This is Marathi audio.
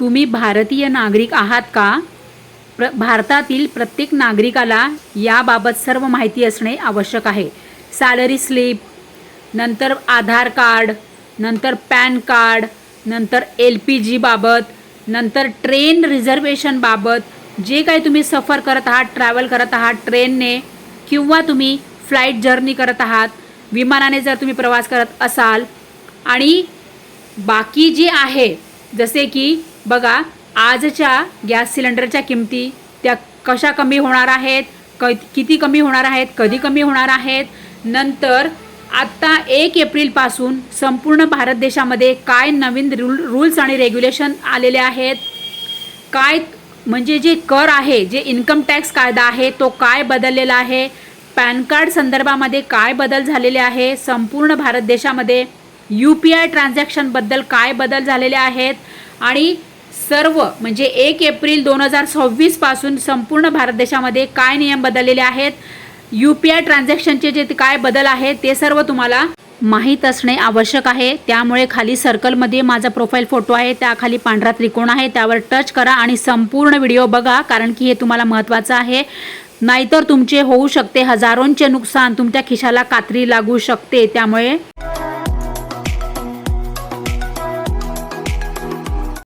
तुम्ही भारतीय नागरिक आहात का? भारतातील प्रत्येक नागरिकाला याबाबत सर्व माहिती असणे आवश्यक आहे. सॅलरी स्लिप, नंतर आधार कार्ड, नंतर पॅन कार्ड, नंतर LPG बाबत, नंतर ट्रेन रिझर्वेशन बाबत, जे काही तुम्ही सफर करत आहात, ट्रॅव्हल करत आहात ट्रेनने किंवा तुम्ही फ्लाईट जर्नी करत आहात, विमानाने जर तुम्ही प्रवास करत असाल, आणि बाकी जे आहे जसे की बघा, आजच्या गॅस सिलेंडरच्या किमती त्या कशा कमी होणार आहेत, किती कमी होणार आहेत, कधी कमी होणार आहेत. नंतर आत्ता 1 एप्रिलपासून संपूर्ण भारत देशामध्ये काय नवीन रूल्स आणि रेग्युलेशन आलेले आहेत, काय म्हणजे जे कर आहे, जे इन्कम टॅक्स कायदा आहे तो काय बदललेला आहे, पॅन कार्ड संदर्भामध्ये काय बदल झालेले आहे, संपूर्ण भारत देशामध्ये UPI ट्रान्झॅक्शनबद्दल काय बदल झालेले आहेत, आणि सर्व म्हणजे 1 एप्रिल 2026 पासून संपूर्ण भारत देशामध्ये काय नियम बदललेले आहेत, UPI ट्रान्झॅक्शनचे जे काय बदल आहेत ते सर्व तुम्हाला माहीत असणे आवश्यक आहे. त्यामुळे खाली सर्कलमध्ये माझा प्रोफाईल फोटो आहे, त्याखाली पांढरा त्रिकोण आहे, त्यावर टच करा आणि संपूर्ण व्हिडिओ बघा, कारण की हे तुम्हाला महत्त्वाचं आहे. नाहीतर तुमचे होऊ शकते हजारोंचे नुकसान, तुमच्या खिशाला कात्री लागू शकते. त्यामुळे